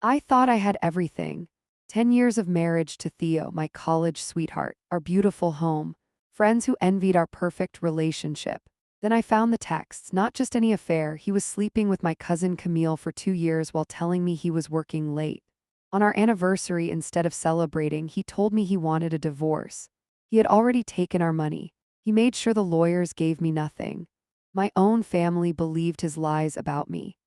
I thought I had everything. 10 years of marriage to Theo, my college sweetheart, our beautiful home, friends who envied our perfect relationship. Then I found the texts, not just any affair. He was sleeping with my cousin Camille for 2 years while telling me he was working late. On our anniversary, instead of celebrating, he told me he wanted a divorce. He had already taken our money. He made sure the lawyers gave me nothing. My own family believed his lies about me.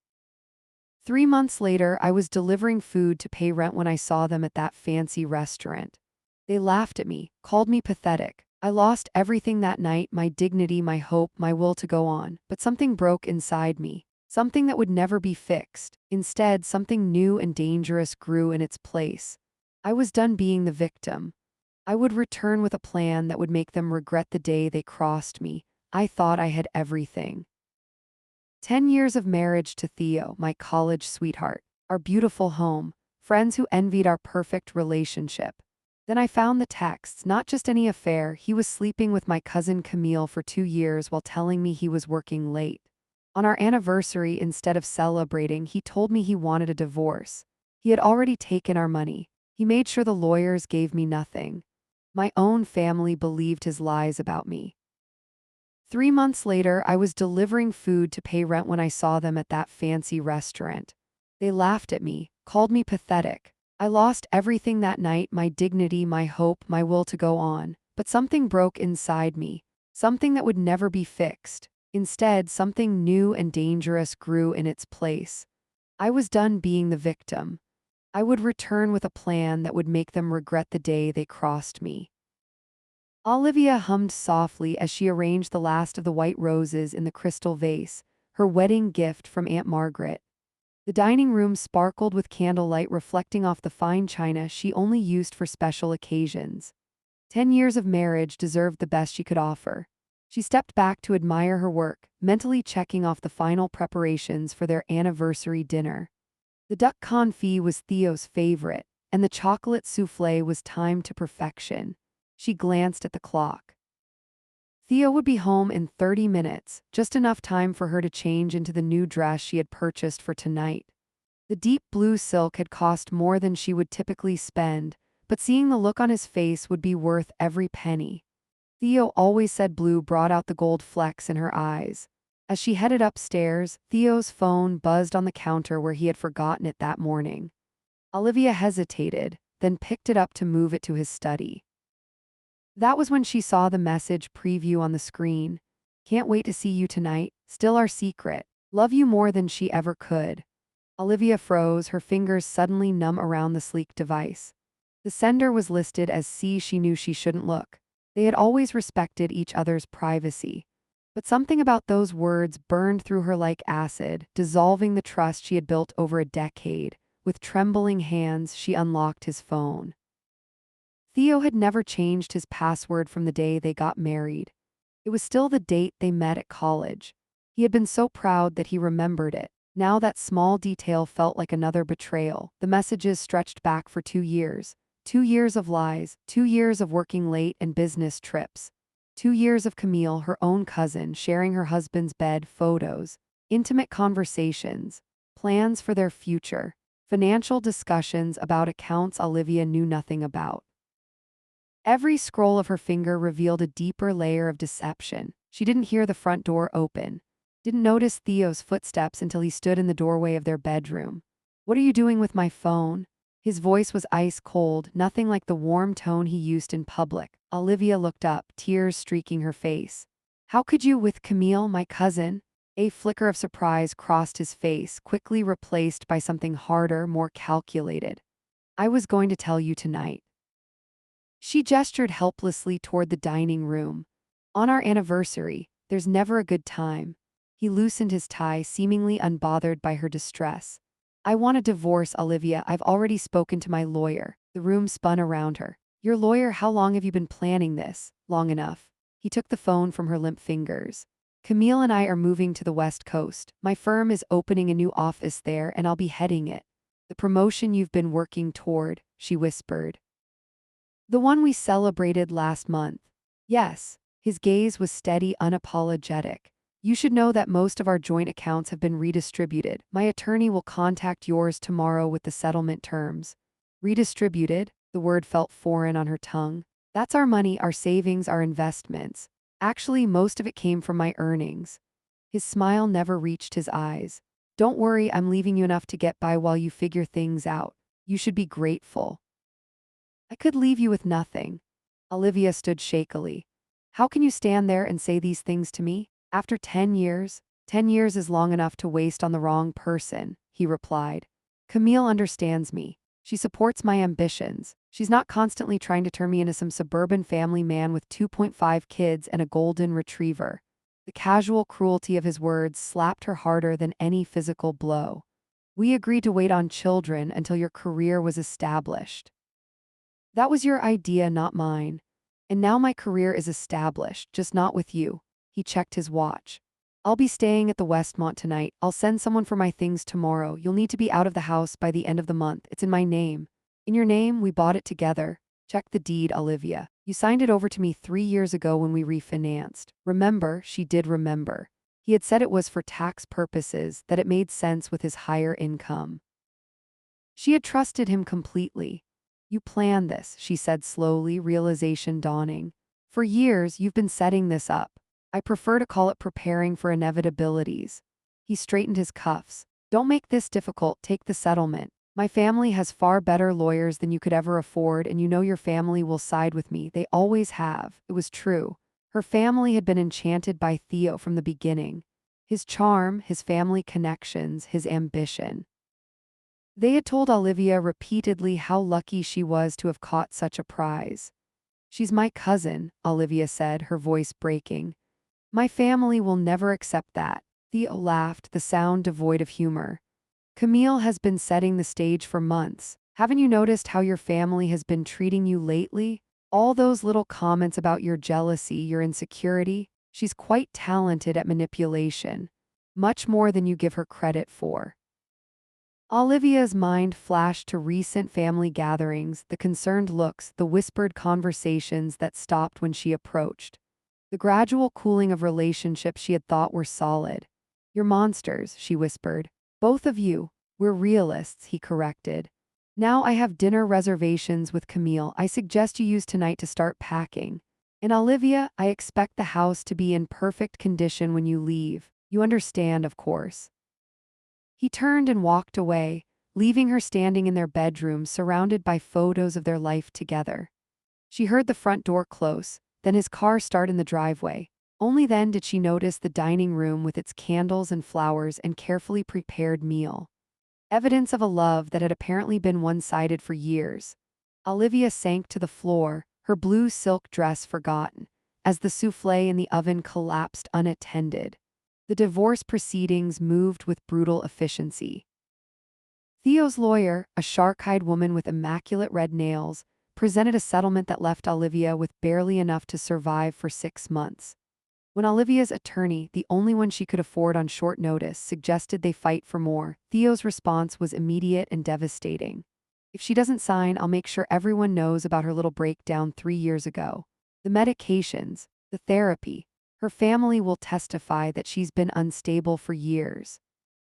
3 months later, I was delivering food to pay rent when I saw them at that fancy restaurant. They laughed at me, called me pathetic. I lost everything that night, my dignity, my hope, my will to go on. But something broke inside me. Something that would never be fixed. Instead, something new and dangerous grew in its place. I was done being the victim. I would return with a plan that would make them regret the day they crossed me. I thought I had everything. 10 years of marriage to Theo, my college sweetheart, our beautiful home, friends who envied our perfect relationship. Then I found the texts, not just any affair. He was sleeping with my cousin Camille for 2 years while telling me he was working late. On our anniversary, instead of celebrating, he told me he wanted a divorce. He had already taken our money. He made sure the lawyers gave me nothing. My own family believed his lies about me. 3 months later, I was delivering food to pay rent when I saw them at that fancy restaurant. They laughed at me, called me pathetic. I lost everything that night, my dignity, my hope, my will to go on. But something broke inside me. Something that would never be fixed. Instead, something new and dangerous grew in its place. I was done being the victim. I would return with a plan that would make them regret the day they crossed me. Olivia hummed softly as she arranged the last of the white roses in the crystal vase, her wedding gift from Aunt Margaret. The dining room sparkled with candlelight reflecting off the fine china she only used for special occasions. 10 years of marriage deserved the best she could offer. She stepped back to admire her work, mentally checking off the final preparations for their anniversary dinner. The duck confit was Theo's favorite, and the chocolate souffle was timed to perfection. She glanced at the clock. Theo would be home in 30 minutes, just enough time for her to change into the new dress she had purchased for tonight. The deep blue silk had cost more than she would typically spend, but seeing the look on his face would be worth every penny. Theo always said blue brought out the gold flecks in her eyes. As she headed upstairs, Theo's phone buzzed on the counter where he had forgotten it that morning. Olivia hesitated, then picked it up to move it to his study. That was when she saw the message preview on the screen. Can't wait to see you tonight. Still our secret. Love you more than she ever could. Olivia froze, her fingers suddenly numb around the sleek device. The sender was listed as C. She knew she shouldn't look. They had always respected each other's privacy. But something about those words burned through her like acid, dissolving the trust she had built over a decade. With trembling hands, she unlocked his phone. Theo had never changed his password from the day they got married. It was still the date they met at college. He had been so proud that he remembered it. Now that small detail felt like another betrayal. The messages stretched back for 2 years. 2 years of lies, 2 years of working late and business trips. 2 years of Camille, her own cousin, sharing her husband's bed photos. Intimate conversations. Plans for their future. Financial discussions about accounts Olivia knew nothing about. Every scroll of her finger revealed a deeper layer of deception. She didn't hear the front door open. Didn't notice Theo's footsteps until he stood in the doorway of their bedroom. "What are you doing with my phone?" His voice was ice cold, nothing like the warm tone he used in public. Olivia looked up, tears streaking her face. "How could you with Camille, my cousin?" A flicker of surprise crossed his face, quickly replaced by something harder, more calculated. "I was going to tell you tonight." She gestured helplessly toward the dining room. "On our anniversary, there's never a good time." He loosened his tie, seemingly unbothered by her distress. "I want a divorce, Olivia. I've already spoken to my lawyer." The room spun around her. "Your lawyer? How long have you been planning this?" "Long enough." He took the phone from her limp fingers. "Camille and I are moving to the West Coast. My firm is opening a new office there and I'll be heading it." "The promotion you've been working toward," she whispered. "The one we celebrated last month." "Yes." His gaze was steady, unapologetic. You should know that most of our joint accounts have been redistributed. My attorney will contact yours tomorrow with the settlement terms. Redistributed? The word felt foreign on her tongue. That's our money, our savings, our investments. Actually, most of it came from my earnings. His smile never reached his eyes. Don't worry, I'm leaving you enough to get by while you figure things out. You should be grateful. I could leave you with nothing. Olivia stood shakily. How can you stand there and say these things to me? After 10 years? 10 years is long enough to waste on the wrong person, he replied. Camille understands me. She supports my ambitions. She's not constantly trying to turn me into some suburban family man with 2.5 kids and a golden retriever. The casual cruelty of his words slapped her harder than any physical blow. We agreed to wait on children until your career was established. That was your idea, not mine. And now my career is established, just not with you. He checked his watch. I'll be staying at the Westmont tonight. I'll send someone for my things tomorrow. You'll need to be out of the house by the end of the month. It's in my name. In your name, we bought it together. Check the deed, Olivia. You signed it over to me 3 years ago when we refinanced. Remember, she did remember. He had said it was for tax purposes, that it made sense with his higher income. She had trusted him completely. You planned this, she said slowly, realization dawning. For years, you've been setting this up. I prefer to call it preparing for inevitabilities. He straightened his cuffs. Don't make this difficult, take the settlement. My family has far better lawyers than you could ever afford, and you know your family will side with me. They always have. It was true. Her family had been enchanted by Theo from the beginning. His charm, his family connections, his ambition. They had told Olivia repeatedly how lucky she was to have caught such a prize. She's my cousin, Olivia said, her voice breaking. My family will never accept that. Theo laughed, the sound devoid of humor. Camille has been setting the stage for months. Haven't you noticed how your family has been treating you lately? All those little comments about your jealousy, your insecurity. She's quite talented at manipulation. Much more than you give her credit for. Olivia's mind flashed to recent family gatherings, the concerned looks, the whispered conversations that stopped when she approached. The gradual cooling of relationships she had thought were solid. You're monsters, she whispered. Both of you. We're realists, he corrected. Now I have dinner reservations with Camille. I suggest you use tonight to start packing. And Olivia, I expect the house to be in perfect condition when you leave. You understand, of course. He turned and walked away, leaving her standing in their bedroom surrounded by photos of their life together. She heard the front door close, then his car start in the driveway. Only then did she notice the dining room with its candles and flowers and carefully prepared meal. Evidence of a love that had apparently been one-sided for years. Olivia sank to the floor, her blue silk dress forgotten, as the souffle in the oven collapsed unattended. The divorce proceedings moved with brutal efficiency. Theo's lawyer, a shark-eyed woman with immaculate red nails, presented a settlement that left Olivia with barely enough to survive for 6 months. When Olivia's attorney, the only one she could afford on short notice, suggested they fight for more, Theo's response was immediate and devastating. If she doesn't sign, I'll make sure everyone knows about her little breakdown 3 years ago. The medications, the therapy. Her family will testify that she's been unstable for years.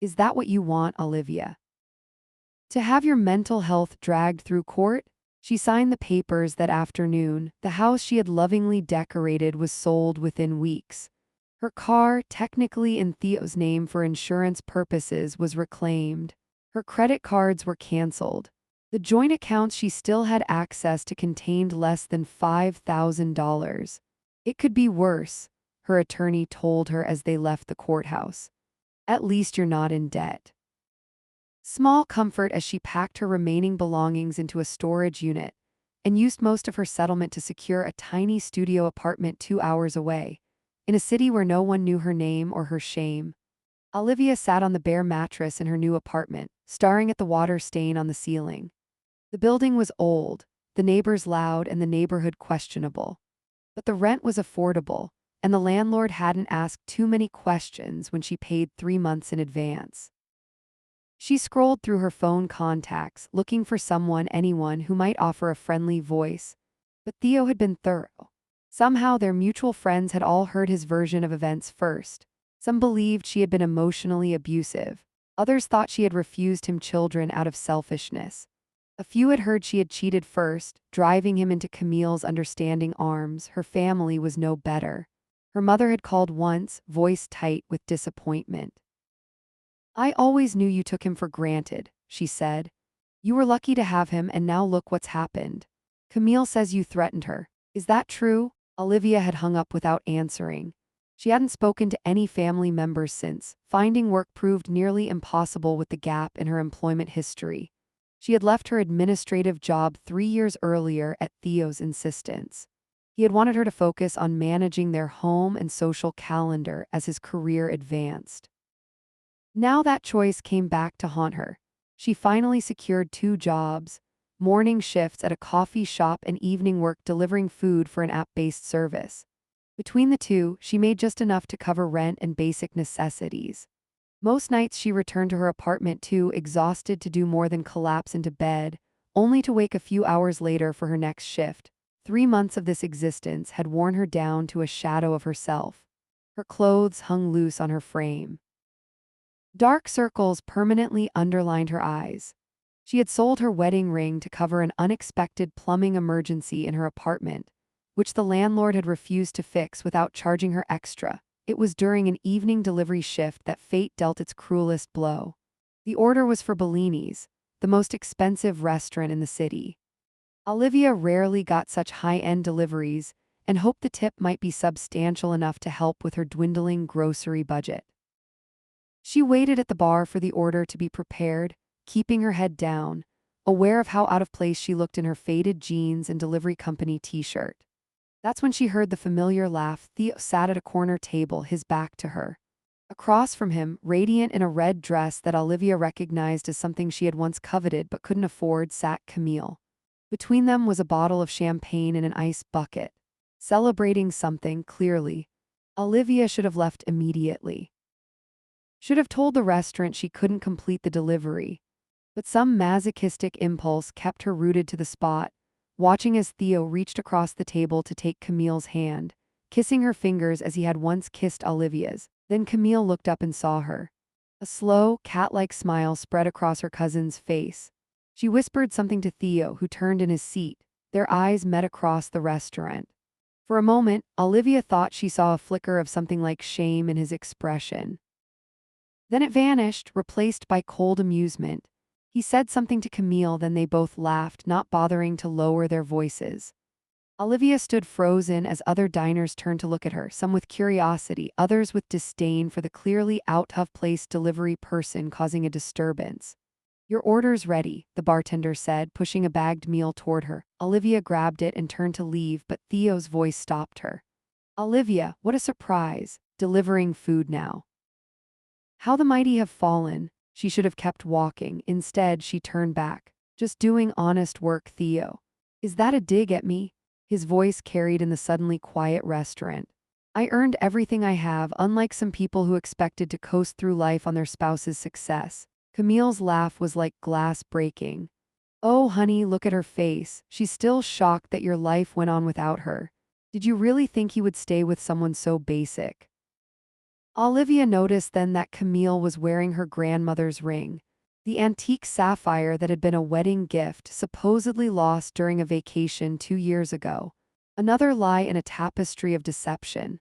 Is that what you want, Olivia? To have your mental health dragged through court? She signed the papers that afternoon. The house she had lovingly decorated was sold within weeks. Her car, technically in Theo's name for insurance purposes, was reclaimed. Her credit cards were canceled. The joint accounts she still had access to contained less than $5,000. It could be worse, her attorney told her as they left the courthouse. At least you're not in debt. Small comfort as she packed her remaining belongings into a storage unit and used most of her settlement to secure a tiny studio apartment 2 hours away, in a city where no one knew her name or her shame. Olivia sat on the bare mattress in her new apartment, staring at the water stain on the ceiling. The building was old, the neighbors loud, and the neighborhood questionable. But the rent was affordable, and the landlord hadn't asked too many questions when she paid 3 months in advance. She scrolled through her phone contacts, looking for anyone who might offer a friendly voice. But Theo had been thorough. Somehow their mutual friends had all heard his version of events first. Some believed she had been emotionally abusive. Others thought she had refused him children out of selfishness. A few had heard she had cheated first, driving him into Camille's understanding arms. Her family was no better. Her mother had called once, voice tight with disappointment. "I always knew you took him for granted," she said. "You were lucky to have him, and now look what's happened. Camille says you threatened her. Is that true?" Olivia had hung up without answering. She hadn't spoken to any family members since. Finding work proved nearly impossible with the gap in her employment history. She had left her administrative job 3 years earlier at Theo's insistence. He had wanted her to focus on managing their home and social calendar as his career advanced. Now that choice came back to haunt her. She finally secured 2 jobs: morning shifts at a coffee shop and evening work delivering food for an app-based service. Between the two, she made just enough to cover rent and basic necessities. Most nights she returned to her apartment too exhausted to do more than collapse into bed, only to wake a few hours later for her next shift. 3 months of this existence had worn her down to a shadow of herself. Her clothes hung loose on her frame. Dark circles permanently underlined her eyes. She had sold her wedding ring to cover an unexpected plumbing emergency in her apartment, which the landlord had refused to fix without charging her extra. It was during an evening delivery shift that fate dealt its cruelest blow. The order was for Bellini's, the most expensive restaurant in the city. Olivia rarely got such high-end deliveries and hoped the tip might be substantial enough to help with her dwindling grocery budget. She waited at the bar for the order to be prepared, keeping her head down, aware of how out of place she looked in her faded jeans and delivery company t-shirt. That's when she heard the familiar laugh. Theo sat at a corner table, his back to her. Across from him, radiant in a red dress that Olivia recognized as something she had once coveted but couldn't afford, sat Camille. Between them was a bottle of champagne and an ice bucket. Celebrating something, clearly. Olivia should have left immediately. Should have told the restaurant she couldn't complete the delivery. But some masochistic impulse kept her rooted to the spot, watching as Theo reached across the table to take Camille's hand, kissing her fingers as he had once kissed Olivia's. Then Camille looked up and saw her. A slow, cat-like smile spread across her cousin's face. She whispered something to Theo, who turned in his seat. Their eyes met across the restaurant. For a moment, Olivia thought she saw a flicker of something like shame in his expression. Then it vanished, replaced by cold amusement. He said something to Camille, then they both laughed, not bothering to lower their voices. Olivia stood frozen as other diners turned to look at her, some with curiosity, others with disdain for the clearly out-of-place delivery person causing a disturbance. "Your order's ready," the bartender said, pushing a bagged meal toward her. Olivia grabbed it and turned to leave, but Theo's voice stopped her. "Olivia, what a surprise, delivering food now." How the mighty have fallen. She should have kept walking. Instead, she turned back. "Just doing honest work, Theo." "Is that a dig at me?" His voice carried in the suddenly quiet restaurant. "I earned everything I have, unlike some people who expected to coast through life on their spouse's success." Camille's laugh was like glass breaking. "Oh, honey, look at her face. She's still shocked that your life went on without her. Did you really think he would stay with someone so basic?" Olivia noticed then that Camille was wearing her grandmother's ring, the antique sapphire that had been a wedding gift supposedly lost during a vacation 2 years ago. Another lie in a tapestry of deception.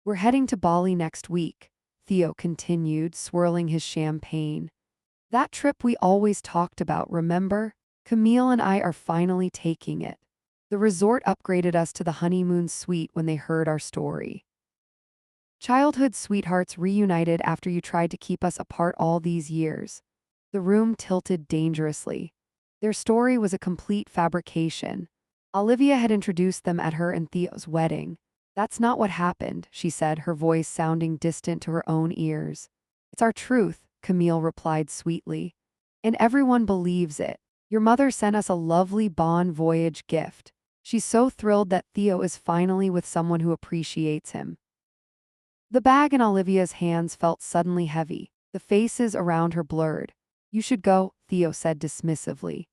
"We're heading to Bali next week," Theo continued, swirling his champagne. "That trip we always talked about, remember? Camille and I are finally taking it. The resort upgraded us to the honeymoon suite when they heard our story. Childhood sweethearts reunited after you tried to keep us apart all these years." The room tilted dangerously. Their story was a complete fabrication. Olivia had introduced them at her and Theo's wedding. "That's not what happened," she said, her voice sounding distant to her own ears. "It's our truth," Camille replied sweetly. "And everyone believes it. Your mother sent us a lovely Bon Voyage gift. She's so thrilled that Theo is finally with someone who appreciates him." The bag in Olivia's hands felt suddenly heavy. The faces around her blurred. "You should go," Theo said dismissively.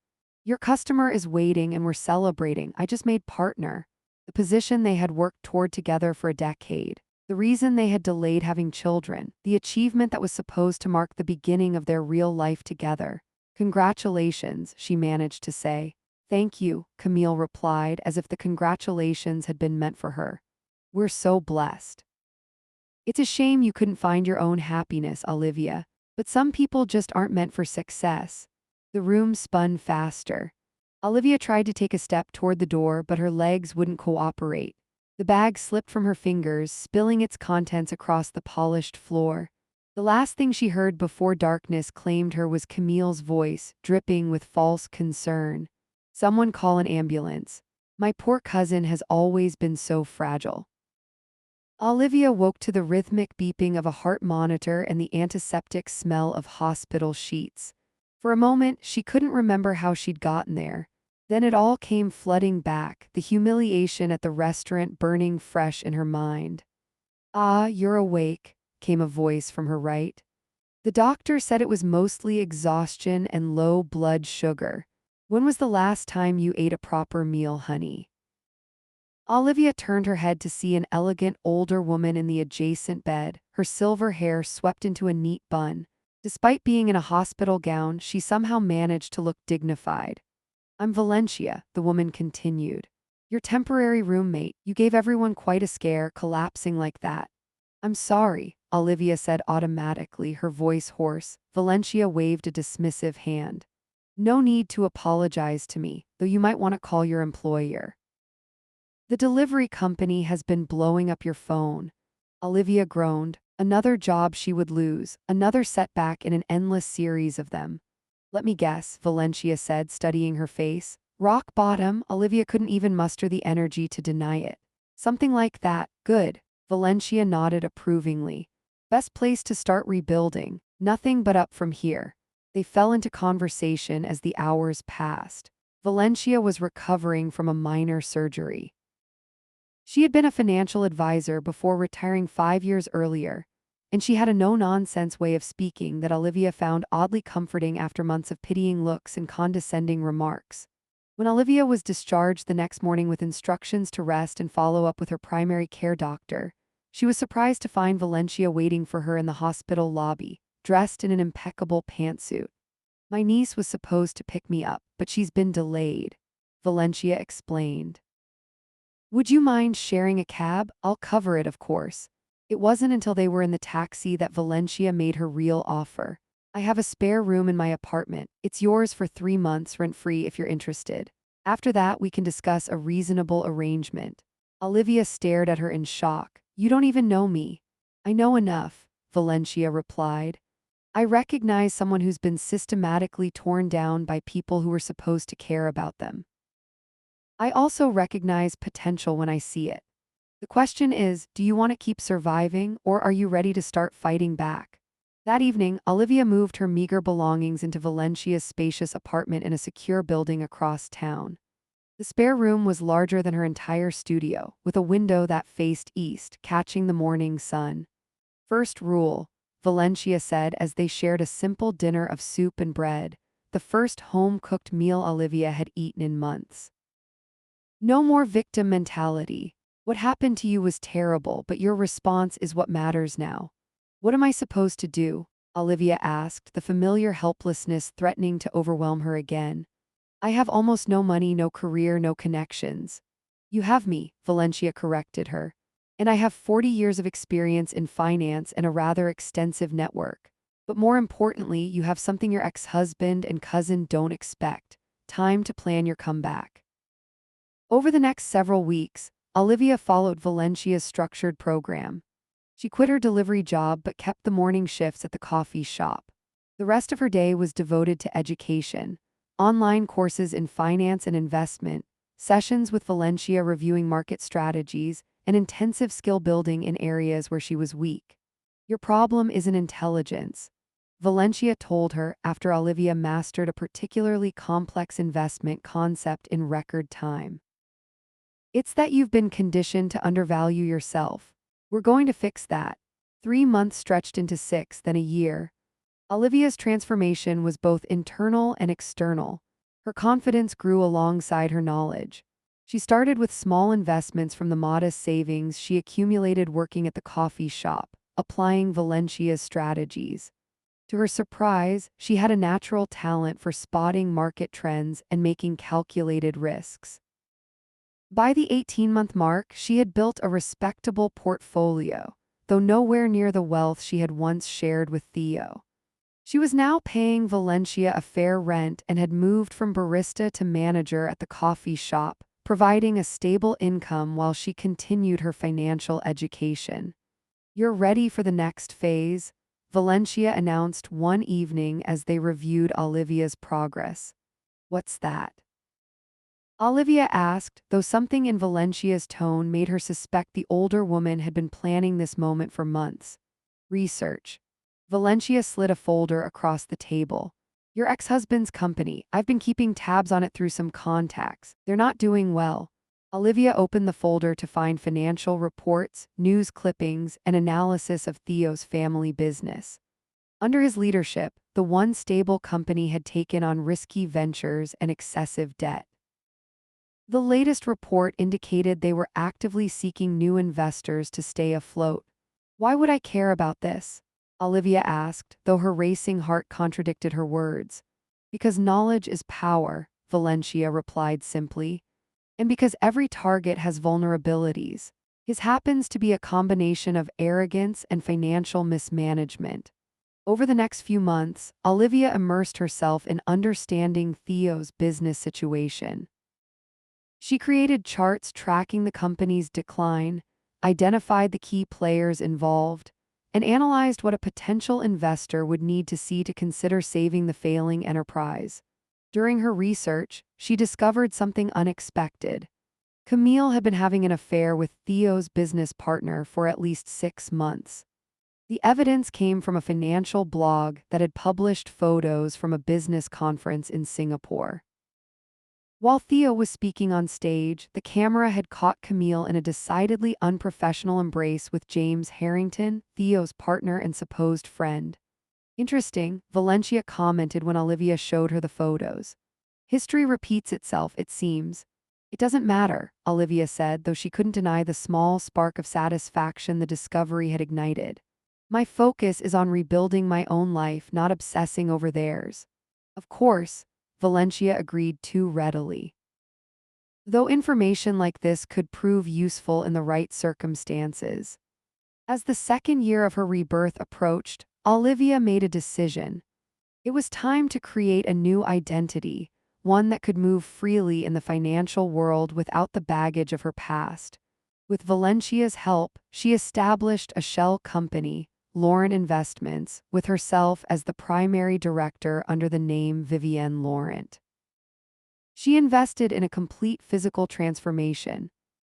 "Your customer is waiting and we're celebrating. I just made partner." The position they had worked toward together for a decade. The reason they had delayed having children, the achievement that was supposed to mark the beginning of their real life together. Congratulations, she managed to say. Thank you, Camille replied, as if the congratulations had been meant for her. We're so blessed. It's a shame you couldn't find your own happiness, Olivia, but some people just aren't meant for success. The room spun faster. Olivia tried to take a step toward the door, but her legs wouldn't cooperate. The bag slipped from her fingers, spilling its contents across the polished floor. The last thing she heard before darkness claimed her was Camille's voice, dripping with false concern. Someone call an ambulance. My poor cousin has always been so fragile. Olivia woke to the rhythmic beeping of a heart monitor and the antiseptic smell of hospital sheets. For a moment, she couldn't remember how she'd gotten there. Then it all came flooding back, the humiliation at the restaurant burning fresh in her mind. "Ah, you're awake," came a voice from her right. The doctor said it was mostly exhaustion and low blood sugar. When was the last time you ate a proper meal, honey? Olivia turned her head to see an elegant older woman in the adjacent bed, her silver hair swept into a neat bun. Despite being in a hospital gown, she somehow managed to look dignified. I'm Valencia, the woman continued. Your temporary roommate, you gave everyone quite a scare, collapsing like that. I'm sorry, Olivia said automatically, her voice hoarse. Valencia waved a dismissive hand. No need to apologize to me, though you might want to call your employer. The delivery company has been blowing up your phone. Olivia groaned. Another job she would lose, another setback in an endless series of them. Let me guess, Valencia said, studying her face. Rock bottom, Olivia couldn't even muster the energy to deny it. Something like that, good. Valencia nodded approvingly. Best place to start rebuilding, nothing but up from here. They fell into conversation as the hours passed. Valencia was recovering from a minor surgery. She had been a financial advisor before retiring 5 years earlier, and she had a no-nonsense way of speaking that Olivia found oddly comforting after months of pitying looks and condescending remarks. When Olivia was discharged the next morning with instructions to rest and follow up with her primary care doctor, she was surprised to find Valencia waiting for her in the hospital lobby, dressed in an impeccable pantsuit. My niece was supposed to pick me up, but she's been delayed, Valencia explained. Would you mind sharing a cab? I'll cover it, of course. It wasn't until they were in the taxi that Valencia made her real offer. I have a spare room in my apartment. It's yours for 3 months rent-free if you're interested. After that, we can discuss a reasonable arrangement. Olivia stared at her in shock. You don't even know me. I know enough, Valencia replied. I recognize someone who's been systematically torn down by people who were supposed to care about them. I also recognize potential when I see it. The question is, do you want to keep surviving, or are you ready to start fighting back? That evening, Olivia moved her meager belongings into Valencia's spacious apartment in a secure building across town. The spare room was larger than her entire studio, with a window that faced east, catching the morning sun. First rule, Valencia said as they shared a simple dinner of soup and bread, the first home-cooked meal Olivia had eaten in months. No more victim mentality. What happened to you was terrible, but your response is what matters now. What am I supposed to do? Olivia asked, the familiar helplessness threatening to overwhelm her again. I have almost no money, no career, no connections. You have me, Valencia corrected her. And I have 40 years of experience in finance and a rather extensive network. But more importantly, you have something your ex-husband and cousin don't expect. Time to plan your comeback. Over the next several weeks, Olivia followed Valencia's structured program. She quit her delivery job but kept the morning shifts at the coffee shop. The rest of her day was devoted to education, online courses in finance and investment, sessions with Valencia reviewing market strategies, and intensive skill building in areas where she was weak. Your problem isn't intelligence, Valencia told her after Olivia mastered a particularly complex investment concept in record time. It's that you've been conditioned to undervalue yourself. We're going to fix that. 3 months stretched into 6, then a year. Olivia's transformation was both internal and external. Her confidence grew alongside her knowledge. She started with small investments from the modest savings she accumulated working at the coffee shop, applying Valencia's strategies. To her surprise, she had a natural talent for spotting market trends and making calculated risks. By the 18-month mark, she had built a respectable portfolio, though nowhere near the wealth she had once shared with Theo. She was now paying Valencia a fair rent and had moved from barista to manager at the coffee shop, providing a stable income while she continued her financial education. "You're ready for the next phase," Valencia announced one evening as they reviewed Olivia's progress. "What's that?" Olivia asked, though something in Valencia's tone made her suspect the older woman had been planning this moment for months. "Research." Valencia slid a folder across the table. "Your ex-husband's company. I've been keeping tabs on it through some contacts. They're not doing well." Olivia opened the folder to find financial reports, news clippings, and analysis of Theo's family business. Under his leadership, the one stable company had taken on risky ventures and excessive debt. The latest report indicated they were actively seeking new investors to stay afloat. "Why would I care about this?" Olivia asked, though her racing heart contradicted her words. "Because knowledge is power," Valencia replied simply. "And because every target has vulnerabilities. His happens to be a combination of arrogance and financial mismanagement." Over the next few months, Olivia immersed herself in understanding Theo's business situation. She created charts tracking the company's decline, identified the key players involved, and analyzed what a potential investor would need to see to consider saving the failing enterprise. During her research, she discovered something unexpected. Camille had been having an affair with Theo's business partner for at least 6 months. The evidence came from a financial blog that had published photos from a business conference in Singapore. While Theo was speaking on stage, the camera had caught Camille in a decidedly unprofessional embrace with James Harrington, Theo's partner and supposed friend. "Interesting," Valencia commented when Olivia showed her the photos. "History repeats itself, it seems." "It doesn't matter," Olivia said, though she couldn't deny the small spark of satisfaction the discovery had ignited. "My focus is on rebuilding my own life, not obsessing over theirs." "Of course," Valencia agreed too readily. Though information like this could prove useful in the right circumstances. As the second year of her rebirth approached, Olivia made a decision. It was time to create a new identity, one that could move freely in the financial world without the baggage of her past. With Valencia's help, she established a shell company, Lauren Investments, with herself as the primary director under the name Vivienne Laurent. She invested in a complete physical transformation.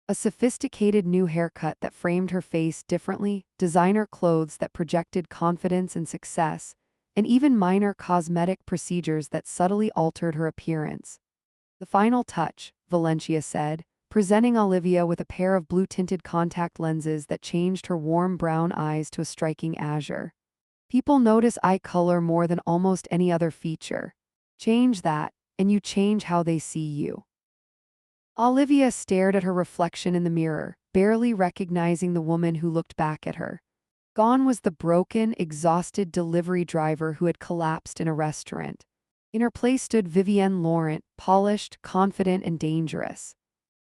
A sophisticated new haircut that framed her face differently, designer clothes that projected confidence and success, and even minor cosmetic procedures that subtly altered her appearance. "The final touch," Valencia said, presenting Olivia with a pair of blue-tinted contact lenses that changed her warm brown eyes to a striking azure. "People notice eye color more than almost any other feature. Change that, and you change how they see you." Olivia stared at her reflection in the mirror, barely recognizing the woman who looked back at her. Gone was the broken, exhausted delivery driver who had collapsed in a restaurant. In her place stood Vivienne Laurent, polished, confident, and dangerous.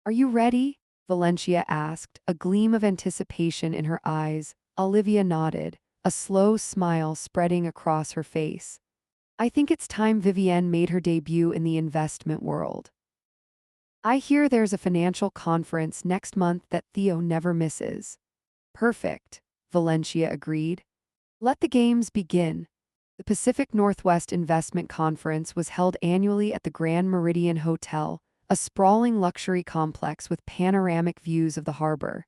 "Are you ready?" Valencia asked, a gleam of anticipation in her eyes. Olivia nodded, a slow smile spreading across her face. "I think it's time Vivienne made her debut in the investment world. I hear there's a financial conference next month that Theo never misses." "Perfect," Valencia agreed. "Let the games begin." The Pacific Northwest Investment Conference was held annually at the Grand Meridian Hotel, a sprawling luxury complex with panoramic views of the harbor.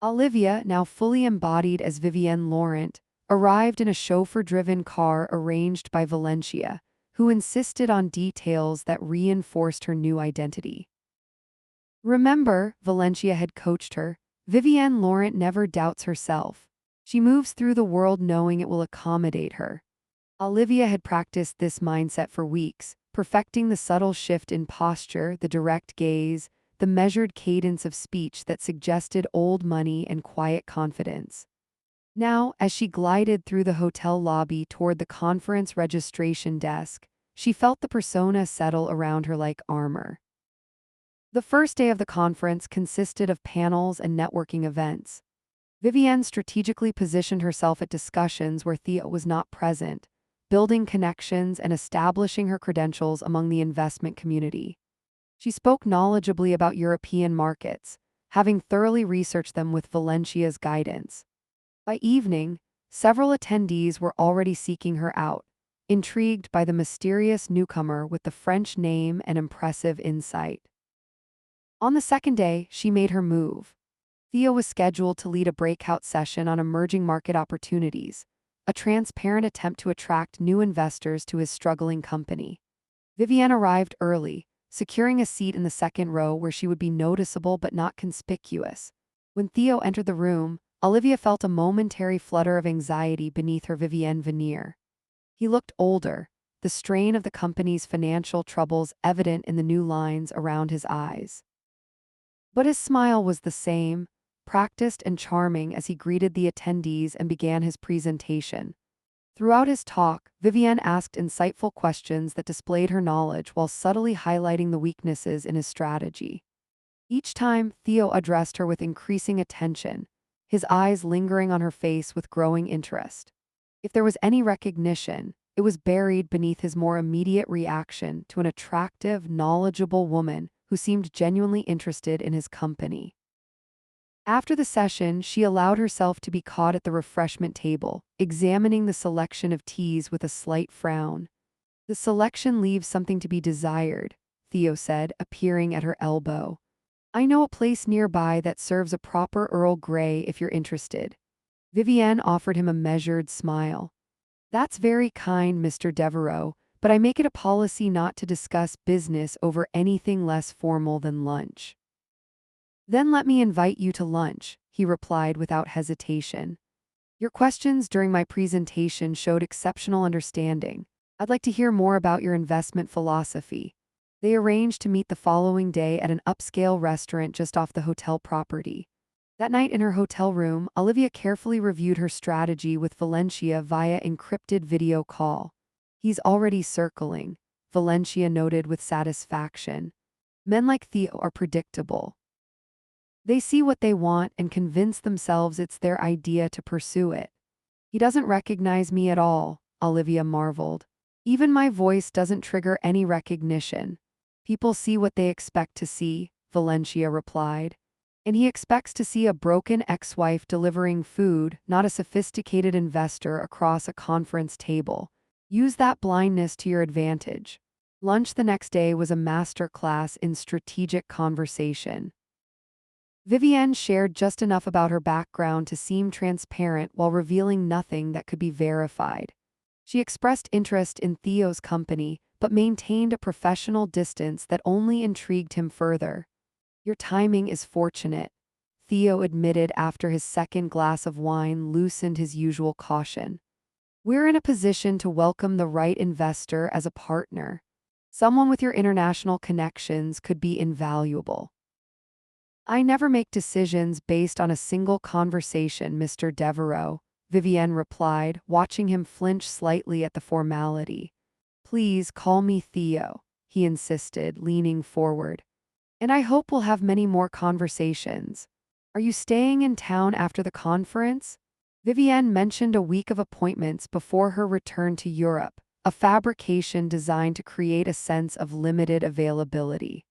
Olivia, now fully embodied as Vivienne Laurent, arrived in a chauffeur-driven car arranged by Valencia, who insisted on details that reinforced her new identity. "Remember," Valencia had coached her, "Vivienne Laurent never doubts herself. She moves through the world knowing it will accommodate her." Olivia had practiced this mindset for weeks, perfecting the subtle shift in posture, the direct gaze, the measured cadence of speech that suggested old money and quiet confidence. Now, as she glided through the hotel lobby toward the conference registration desk, she felt the persona settle around her like armor. The first day of the conference consisted of panels and networking events. Vivienne strategically positioned herself at discussions where Theo was not present, building connections and establishing her credentials among the investment community. She spoke knowledgeably about European markets, having thoroughly researched them with Valencia's guidance. By evening, several attendees were already seeking her out, intrigued by the mysterious newcomer with the French name and impressive insight. On the second day, she made her move. Theo was scheduled to lead a breakout session on emerging market opportunities, a transparent attempt to attract new investors to his struggling company. Vivienne arrived early, securing a seat in the second row where she would be noticeable but not conspicuous. When Theo entered the room, Olivia felt a momentary flutter of anxiety beneath her Vivienne veneer. He looked older, the strain of the company's financial troubles evident in the new lines around his eyes. But his smile was the same, practiced and charming as he greeted the attendees and began his presentation. Throughout his talk, Vivienne asked insightful questions that displayed her knowledge while subtly highlighting the weaknesses in his strategy. Each time, Theo addressed her with increasing attention, his eyes lingering on her face with growing interest. If there was any recognition, it was buried beneath his more immediate reaction to an attractive, knowledgeable woman who seemed genuinely interested in his company. After the session, she allowed herself to be caught at the refreshment table, examining the selection of teas with a slight frown. "The selection leaves something to be desired," Theo said, appearing at her elbow. "I know a place nearby that serves a proper Earl Grey if you're interested." Vivienne offered him a measured smile. "That's very kind, Mr. Devereaux, but I make it a policy not to discuss business over anything less formal than lunch." "Then let me invite you to lunch," he replied without hesitation. "Your questions during my presentation showed exceptional understanding. I'd like to hear more about your investment philosophy." They arranged to meet the following day at an upscale restaurant just off the hotel property. That night in her hotel room, Olivia carefully reviewed her strategy with Valencia via encrypted video call. "He's already circling," Valencia noted with satisfaction. "Men like Theo are predictable. They see what they want and convince themselves it's their idea to pursue it." "He doesn't recognize me at all," Olivia marveled. "Even my voice doesn't trigger any recognition." "People see what they expect to see," Valencia replied. "And he expects to see a broken ex-wife delivering food, not a sophisticated investor across a conference table. Use that blindness to your advantage." Lunch the next day was a master class in strategic conversation. Vivienne shared just enough about her background to seem transparent while revealing nothing that could be verified. She expressed interest in Theo's company, but maintained a professional distance that only intrigued him further. "Your timing is fortunate," Theo admitted after his second glass of wine loosened his usual caution. "We're in a position to welcome the right investor as a partner. Someone with your international connections could be invaluable." "I never make decisions based on a single conversation, Mr. Devereaux," Vivienne replied, watching him flinch slightly at the formality. "Please call me Theo," he insisted, leaning forward. "And I hope we'll have many more conversations. Are you staying in town after the conference?" Vivienne mentioned a week of appointments before her return to Europe, a fabrication designed to create a sense of limited availability.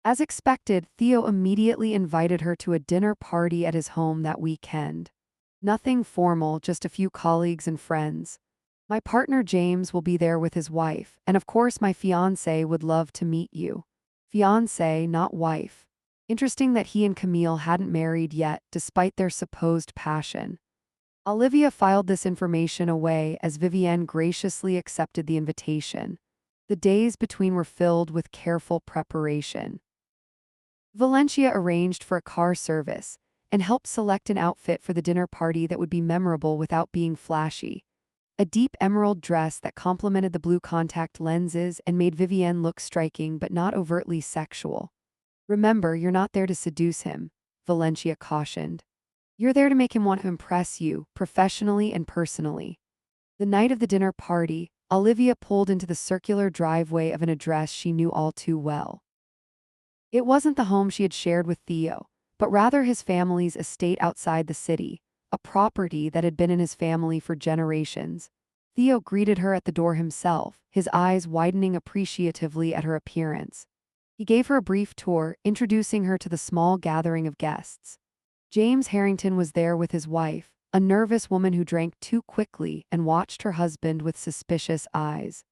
As expected, Theo immediately invited her to a dinner party at his home that weekend. "Nothing formal, just a few colleagues and friends. My partner James will be there with his wife, and of course my fiancé would love to meet you." Fiancé, not wife. Interesting that he and Camille hadn't married yet, despite their supposed passion. Olivia filed this information away as Vivienne graciously accepted the invitation. The days between were filled with careful preparation. Valencia arranged for a car service and helped select an outfit for the dinner party that would be memorable without being flashy. A deep emerald dress that complemented the blue contact lenses and made Vivienne look striking but not overtly sexual. Remember, you're not there to seduce him, Valencia cautioned. You're there to make him want to impress you, professionally and personally. The night of the dinner party, Olivia pulled into the circular driveway of an address she knew all too well. It wasn't the home she had shared with Theo, but rather his family's estate outside the city, a property that had been in his family for generations. Theo greeted her at the door himself, his eyes widening appreciatively at her appearance. He gave her a brief tour, introducing her to the small gathering of guests. James Harrington was there with his wife, a nervous woman who drank too quickly and watched her husband with suspicious eyes.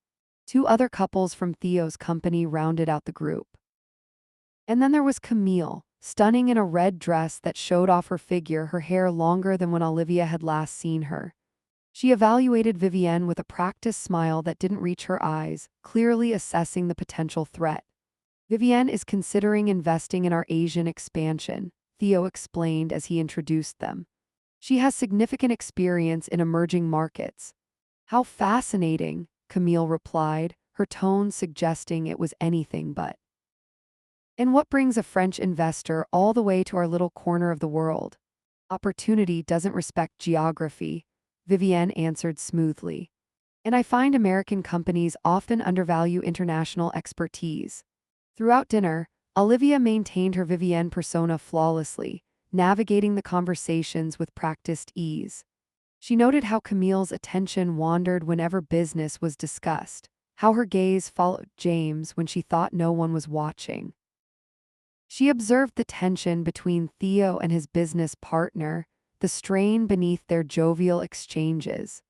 Two other couples from Theo's company rounded out the group. And then there was Camille, stunning in a red dress that showed off her figure, her hair longer than when Olivia had last seen her. She evaluated Vivienne with a practiced smile that didn't reach her eyes, clearly assessing the potential threat. Vivienne is considering investing in our Asian expansion, Theo explained as he introduced them. She has significant experience in emerging markets. How fascinating, Camille replied, her tone suggesting it was anything but. And what brings a French investor all the way to our little corner of the world? Opportunity doesn't respect geography, Vivienne answered smoothly. And I find American companies often undervalue international expertise. Throughout dinner, Olivia maintained her Vivienne persona flawlessly, navigating the conversations with practiced ease. She noted how Camille's attention wandered whenever business was discussed, how her gaze followed James when she thought no one was watching. She observed the tension between Theo and his business partner, the strain beneath their jovial exchanges.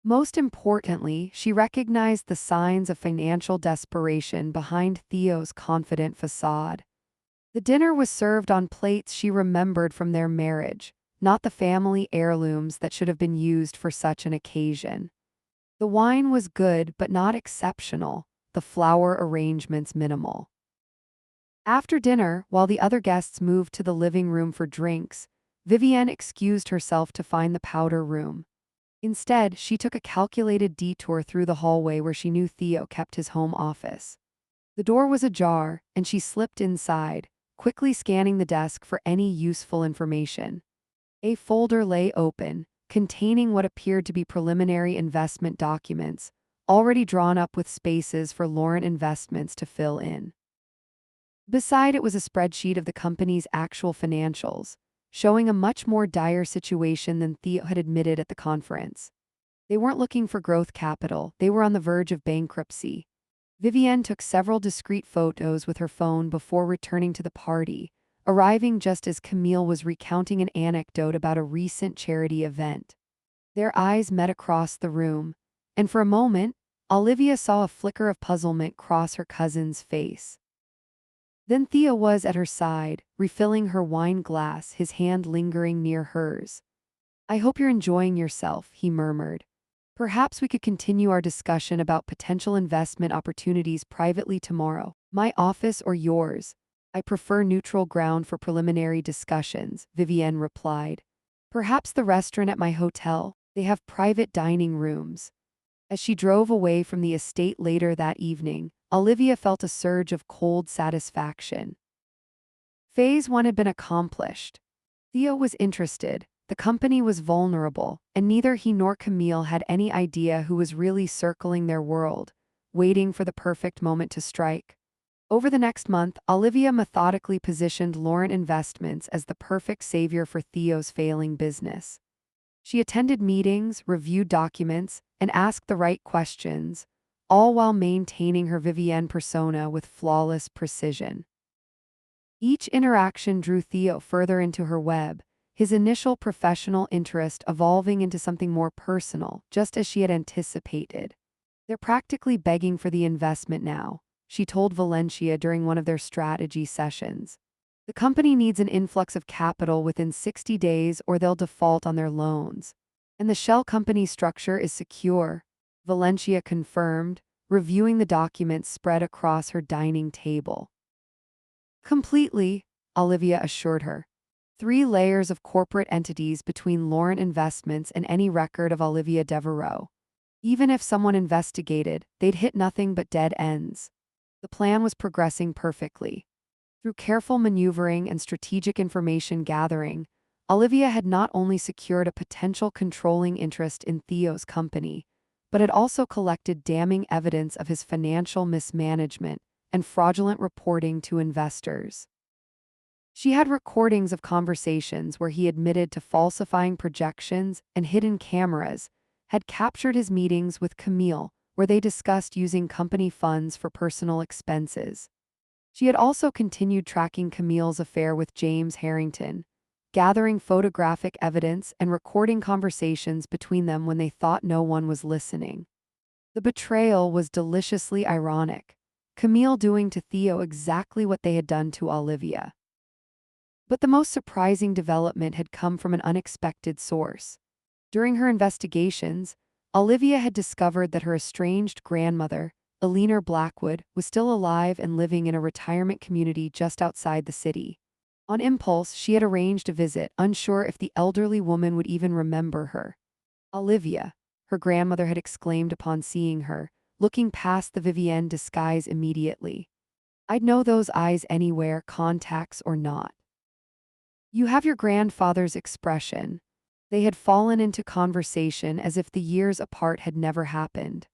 Most importantly, she recognized the signs of financial desperation behind Theo's confident facade. The dinner was served on plates she remembered from their marriage, not the family heirlooms that should have been used for such an occasion. The wine was good but not exceptional, the flower arrangements minimal. After dinner, while the other guests moved to the living room for drinks, Vivienne excused herself to find the powder room. Instead, she took a calculated detour through the hallway where she knew Theo kept his home office. The door was ajar, and she slipped inside, quickly scanning the desk for any useful information. A folder lay open, containing what appeared to be preliminary investment documents, already drawn up with spaces for Lauren Investments to fill in. Beside it was a spreadsheet of the company's actual financials, showing a much more dire situation than Theo had admitted at the conference. They weren't looking for growth capital, they were on the verge of bankruptcy. Vivienne took several discreet photos with her phone before returning to the party, arriving just as Camille was recounting an anecdote about a recent charity event. Their eyes met across the room, and for a moment, Olivia saw a flicker of puzzlement cross her cousin's face. Then Theo was at her side, refilling her wine glass, his hand lingering near hers. "I hope you're enjoying yourself," he murmured. "Perhaps we could continue our discussion about potential investment opportunities privately tomorrow. My office or yours? I prefer neutral ground for preliminary discussions," Vivienne replied. "Perhaps the restaurant at my hotel. They have private dining rooms." As she drove away from the estate later that evening, Olivia felt a surge of cold satisfaction. Phase 1 had been accomplished. Theo was interested, the company was vulnerable, and neither he nor Camille had any idea who was really circling their world, waiting for the perfect moment to strike. Over the next month, Olivia methodically positioned Lauren Investments as the perfect savior for Theo's failing business. She attended meetings, reviewed documents, and asked the right questions, all while maintaining her Vivienne persona with flawless precision. Each interaction drew Theo further into her web, his initial professional interest evolving into something more personal, just as she had anticipated. "They're practically begging for the investment now," she told Valencia during one of their strategy sessions. "The company needs an influx of capital within 60 days or they'll default on their loans. And the shell company structure is secure," Valencia confirmed, reviewing the documents spread across her dining table. "Completely," Olivia assured her. 3 layers of corporate entities between Lauren Investments and any record of Olivia Devereaux. Even if someone investigated, they'd hit nothing but dead ends. The plan was progressing perfectly. Through careful maneuvering and strategic information gathering, Olivia had not only secured a potential controlling interest in Theo's company, but had also collected damning evidence of his financial mismanagement and fraudulent reporting to investors. She had recordings of conversations where he admitted to falsifying projections, and hidden cameras had captured his meetings with Camille, where they discussed using company funds for personal expenses. She had also continued tracking Camille's affair with James Harrington, gathering photographic evidence and recording conversations between them when they thought no one was listening. The betrayal was deliciously ironic, Camille doing to Theo exactly what they had done to Olivia. But the most surprising development had come from an unexpected source. During her investigations, Olivia had discovered that her estranged grandmother, Eleanor Blackwood, was still alive and living in a retirement community just outside the city. On impulse, she had arranged a visit, unsure if the elderly woman would even remember her. "Olivia," her grandmother had exclaimed upon seeing her, looking past the Vivienne disguise immediately. "I'd know those eyes anywhere, contacts or not. You have your grandfather's expression." They had fallen into conversation as if the years apart had never happened.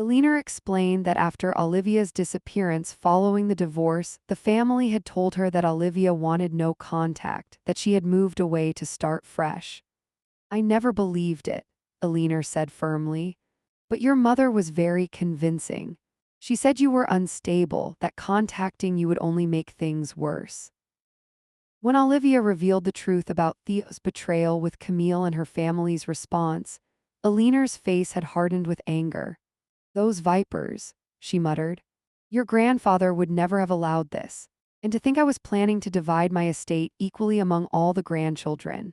Eleanor explained that after Olivia's disappearance following the divorce, the family had told her that Olivia wanted no contact, that she had moved away to start fresh. "I never believed it," Eleanor said firmly. "But your mother was very convincing. She said you were unstable, that contacting you would only make things worse." When Olivia revealed the truth about Theo's betrayal with Camille and her family's response, Eleanor's face had hardened with anger. "Those vipers," she muttered. "Your grandfather would never have allowed this. And to think I was planning to divide my estate equally among all the grandchildren."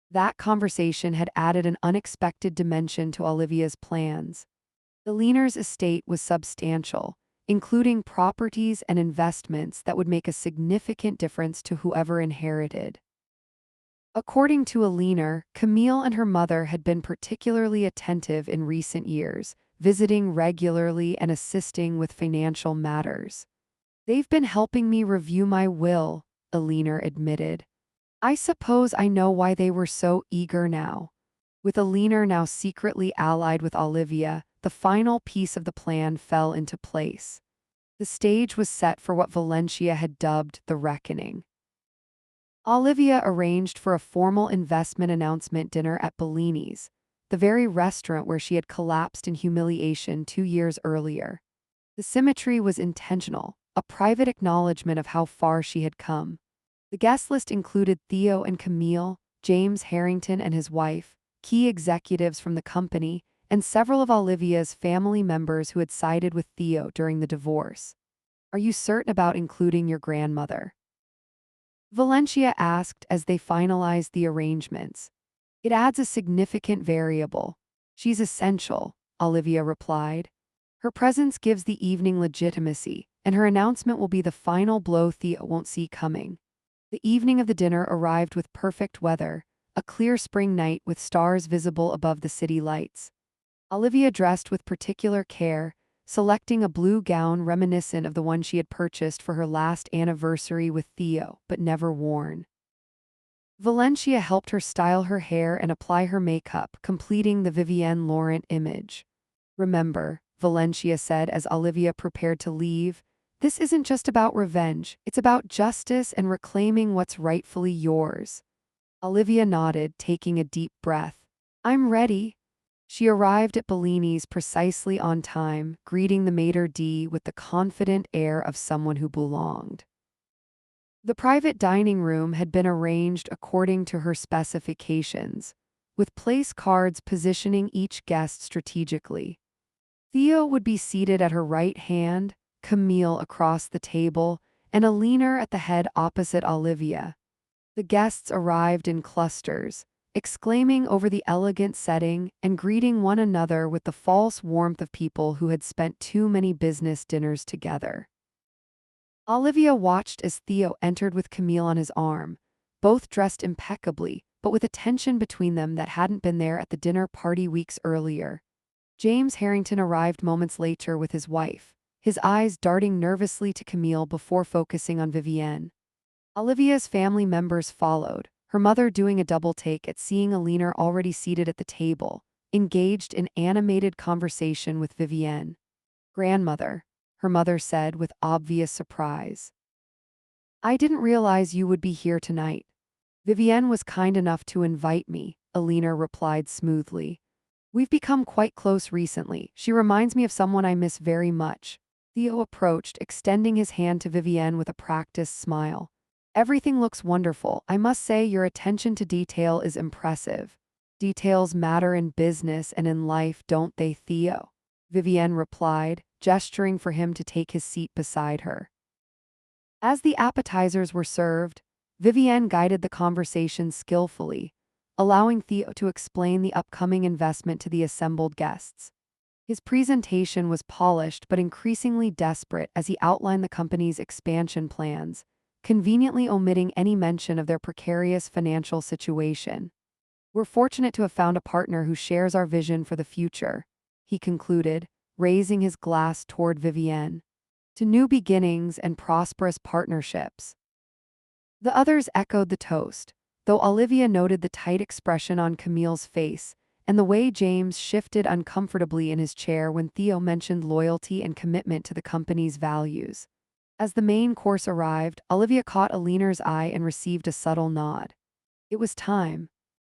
That conversation had added an unexpected dimension to Olivia's plans. Eleanor's estate was substantial, including properties and investments that would make a significant difference to whoever inherited. According to Eleanor, Camille and her mother had been particularly attentive in recent years, visiting regularly and assisting with financial matters. "They've been helping me review my will," Eleanor admitted. "I suppose I know why they were so eager now." With Eleanor now secretly allied with Olivia, the final piece of the plan fell into place. The stage was set for what Valencia had dubbed the reckoning. Olivia arranged for a formal investment announcement dinner at Bellini's, the very restaurant where she had collapsed in humiliation 2 years earlier. The symmetry was intentional, a private acknowledgement of how far she had come. The guest list included Theo and Camille, James Harrington and his wife, key executives from the company, and several of Olivia's family members who had sided with Theo during the divorce. "Are you certain about including your grandmother?" Valencia asked as they finalized the arrangements. "It adds a significant variable. She's essential," Olivia replied. "Her presence gives the evening legitimacy, and her announcement will be the final blow Theo won't see coming." The evening of the dinner arrived with perfect weather, a clear spring night with stars visible above the city lights. Olivia dressed with particular care, selecting a blue gown reminiscent of the one she had purchased for her last anniversary with Theo, but never worn. Valencia helped her style her hair and apply her makeup, completing the Vivienne Laurent image. "Remember," Valencia said as Olivia prepared to leave, "this isn't just about revenge, it's about justice and reclaiming what's rightfully yours." Olivia nodded, taking a deep breath. "I'm ready." She arrived at Bellini's precisely on time, greeting the maitre d' with the confident air of someone who belonged. The private dining room had been arranged according to her specifications, with place cards positioning each guest strategically. Theo would be seated at her right hand, Camille across the table, and Eleanor at the head opposite Olivia. The guests arrived in clusters, exclaiming over the elegant setting and greeting one another with the false warmth of people who had spent too many business dinners together. Olivia watched as Theo entered with Camille on his arm, both dressed impeccably, but with a tension between them that hadn't been there at the dinner party weeks earlier. James Harrington arrived moments later with his wife, his eyes darting nervously to Camille before focusing on Vivienne. Olivia's family members followed, her mother doing a double take at seeing Alina already seated at the table, engaged in animated conversation with Vivienne. Grandmother, her mother said with obvious surprise. I didn't realize you would be here tonight. Vivienne was kind enough to invite me, Alina replied smoothly. We've become quite close recently. She reminds me of someone I miss very much. Theo approached, extending his hand to Vivienne with a practiced smile. Everything looks wonderful. I must say your attention to detail is impressive. Details matter in business and in life, don't they, Theo? Vivienne replied, gesturing for him to take his seat beside her. As the appetizers were served, Vivienne guided the conversation skillfully, allowing Theo to explain the upcoming investment to the assembled guests. His presentation was polished but increasingly desperate as he outlined the company's expansion plans, conveniently omitting any mention of their precarious financial situation. We're fortunate to have found a partner who shares our vision for the future, he concluded, raising his glass toward Vivienne. To new beginnings and prosperous partnerships. The others echoed the toast, though Olivia noted the tight expression on Camille's face and the way James shifted uncomfortably in his chair when Theo mentioned loyalty and commitment to the company's values. As the main course arrived, Olivia caught Alina's eye and received a subtle nod. It was time.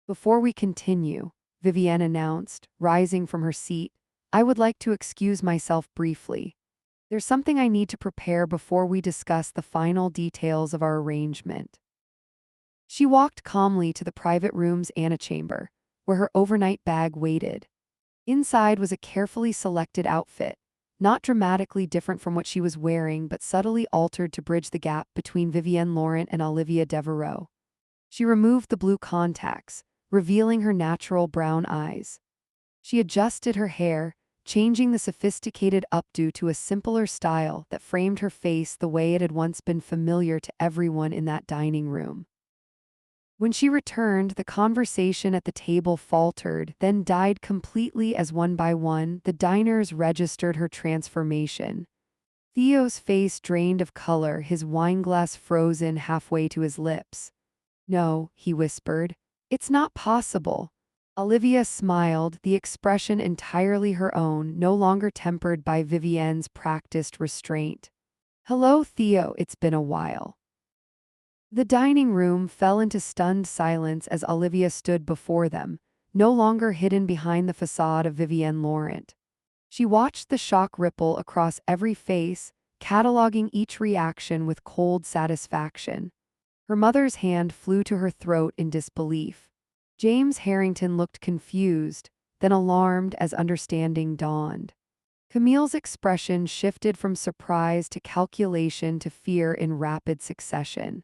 Before we continue, Vivienne announced, rising from her seat, I would like to excuse myself briefly. There's something I need to prepare before we discuss the final details of our arrangement. She walked calmly to the private room's antechamber, where her overnight bag waited. Inside was a carefully selected outfit, not dramatically different from what she was wearing but subtly altered to bridge the gap between Vivienne Laurent and Olivia Devereaux. She removed the blue contacts, revealing her natural brown eyes. She adjusted her hair, changing the sophisticated updo to a simpler style that framed her face the way it had once been familiar to everyone in that dining room. When she returned, the conversation at the table faltered, then died completely as one by one the diners registered her transformation. Theo's face drained of color, his wineglass frozen halfway to his lips. No, he whispered. It's not possible. Olivia smiled, the expression entirely her own, no longer tempered by Vivienne's practiced restraint. Hello, Theo, it's been a while. The dining room fell into stunned silence as Olivia stood before them, no longer hidden behind the facade of Vivienne Laurent. She watched the shock ripple across every face, cataloging each reaction with cold satisfaction. Her mother's hand flew to her throat in disbelief. James Harrington looked confused, then alarmed as understanding dawned. Camille's expression shifted from surprise to calculation to fear in rapid succession.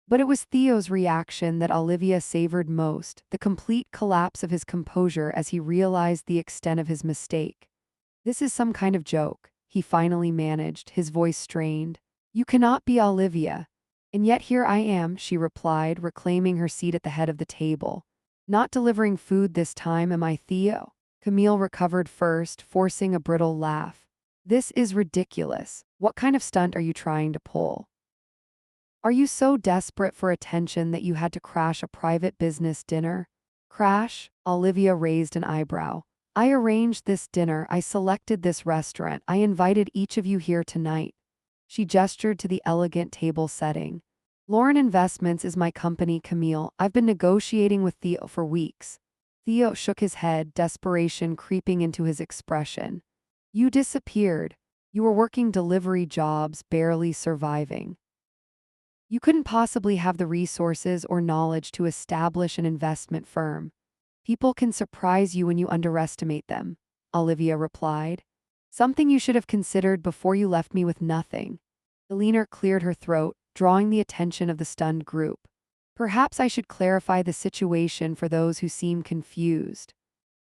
But it was Theo's reaction that Olivia savored most, the complete collapse of his composure as he realized the extent of his mistake. This is some kind of joke, he finally managed, his voice strained. You cannot be Olivia. And yet here I am, she replied, reclaiming her seat at the head of the table. Not delivering food this time, am I, Theo? Camille recovered first, forcing a brittle laugh. This is ridiculous. What kind of stunt are you trying to pull? Are you so desperate for attention that you had to crash a private business dinner? Crash? Olivia raised an eyebrow. I arranged this dinner, I selected this restaurant, I invited each of you here tonight. She gestured to the elegant table setting. Lauren Investments is my company, Camille. I've been negotiating with Theo for weeks. Theo shook his head, desperation creeping into his expression. You disappeared. You were working delivery jobs, barely surviving. You couldn't possibly have the resources or knowledge to establish an investment firm. People can surprise you when you underestimate them, Olivia replied. Something you should have considered before you left me with nothing. Alina cleared her throat, drawing the attention of the stunned group. Perhaps I should clarify the situation for those who seem confused.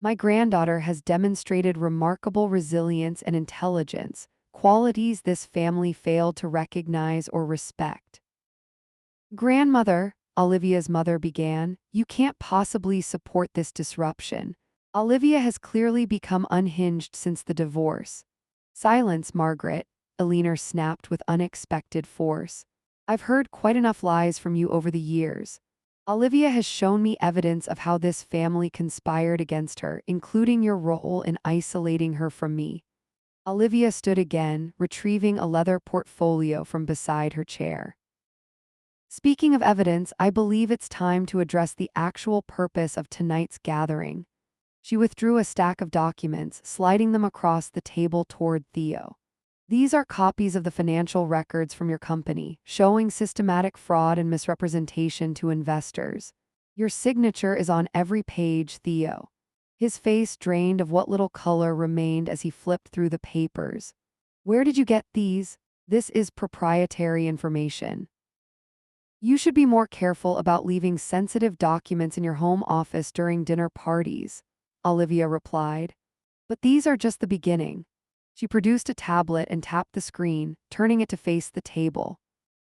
My granddaughter has demonstrated remarkable resilience and intelligence, qualities this family failed to recognize or respect. Grandmother, Olivia's mother began, you can't possibly support this disruption. Olivia has clearly become unhinged since the divorce. Silence, Margaret, Alina snapped with unexpected force. I've heard quite enough lies from you over the years. Olivia has shown me evidence of how this family conspired against her, including your role in isolating her from me. Olivia stood again, retrieving a leather portfolio from beside her chair. Speaking of evidence, I believe it's time to address the actual purpose of tonight's gathering. She withdrew a stack of documents, sliding them across the table toward Theo. These are copies of the financial records from your company, showing systematic fraud and misrepresentation to investors. Your signature is on every page, Theo. His face drained of what little color remained as he flipped through the papers. Where did you get these? This is proprietary information. You should be more careful about leaving sensitive documents in your home office during dinner parties, Olivia replied. But these are just the beginning. She produced a tablet and tapped the screen, turning it to face the table.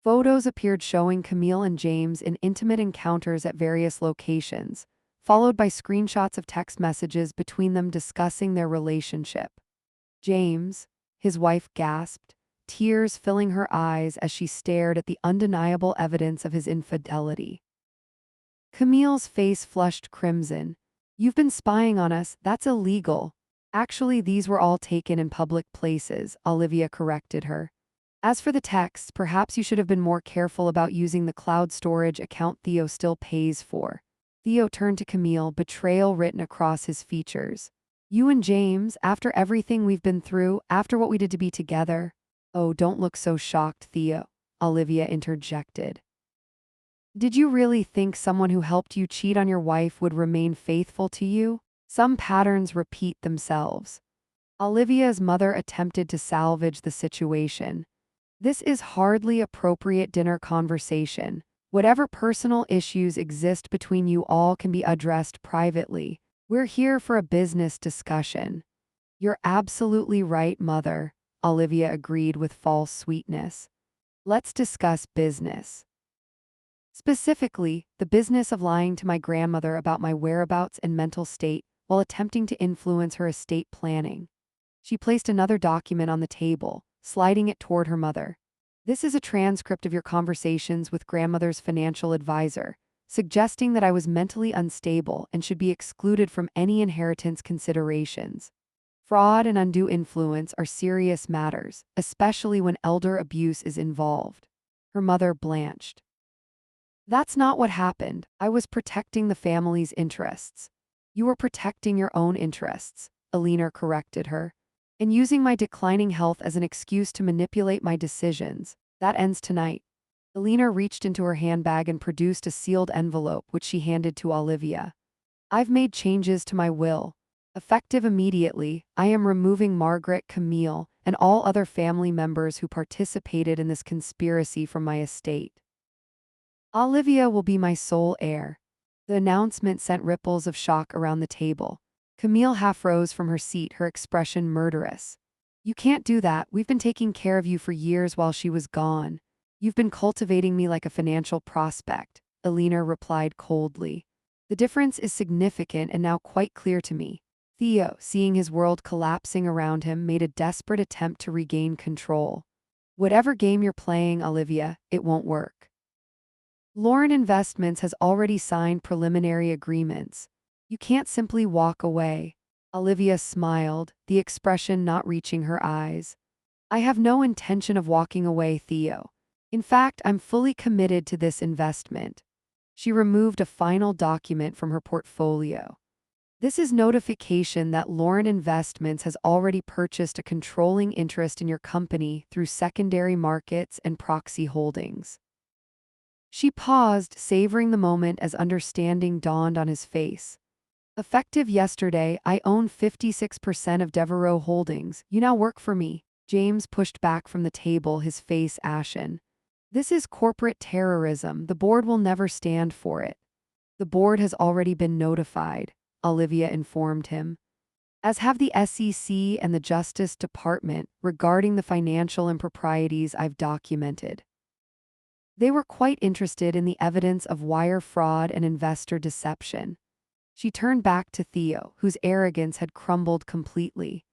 Photos appeared showing Camille and James in intimate encounters at various locations, followed by screenshots of text messages between them discussing their relationship. James, his wife gasped, tears filling her eyes as she stared at the undeniable evidence of his infidelity. Camille's face flushed crimson. You've been spying on us, that's illegal. Actually, these were all taken in public places, Olivia corrected her. As for the texts, perhaps you should have been more careful about using the cloud storage account Theo still pays for. Theo turned to Camille, betrayal written across his features. You and James, after everything we've been through, after what we did to be together. Oh, don't look so shocked, Theo, Olivia interjected. Did you really think someone who helped you cheat on your wife would remain faithful to you? Some patterns repeat themselves. Olivia's mother attempted to salvage the situation. This is hardly appropriate dinner conversation. Whatever personal issues exist between you all can be addressed privately. We're here for a business discussion. You're absolutely right, Mother, Olivia agreed with false sweetness. Let's discuss business. Specifically, the business of lying to my grandmother about my whereabouts and mental state while attempting to influence her estate planning. She placed another document on the table, sliding it toward her mother. This is a transcript of your conversations with grandmother's financial advisor, suggesting that I was mentally unstable and should be excluded from any inheritance considerations. Fraud and undue influence are serious matters, especially when elder abuse is involved. Her mother blanched. That's not what happened. I was protecting the family's interests. You were protecting your own interests, Alina corrected her. And using my declining health as an excuse to manipulate my decisions. That ends tonight. Alina reached into her handbag and produced a sealed envelope, which she handed to Olivia. I've made changes to my will. Effective immediately, I am removing Margaret, Camille, and all other family members who participated in this conspiracy from my estate. Olivia will be my sole heir. The announcement sent ripples of shock around the table. Camille half rose from her seat, her expression murderous. You can't do that. We've been taking care of you for years while she was gone. You've been cultivating me like a financial prospect, Alina replied coldly. The difference is significant and now quite clear to me. Theo, seeing his world collapsing around him, made a desperate attempt to regain control. Whatever game you're playing, Olivia, it won't work. Lauren Investments has already signed preliminary agreements. You can't simply walk away. Olivia smiled, the expression not reaching her eyes. I have no intention of walking away, Theo. In fact, I'm fully committed to this investment. She removed a final document from her portfolio. This is notification that Lauren Investments has already purchased a controlling interest in your company through secondary markets and proxy holdings. She paused, savoring the moment as understanding dawned on his face. Effective yesterday, I own 56% of Devereaux Holdings. You now work for me. James pushed back from the table, his face ashen. This is corporate terrorism. The board will never stand for it. The board has already been notified, Olivia informed him, as have the SEC and the Justice Department regarding the financial improprieties I've documented. They were quite interested in the evidence of wire fraud and investor deception. She turned back to Theo, whose arrogance had crumbled completely.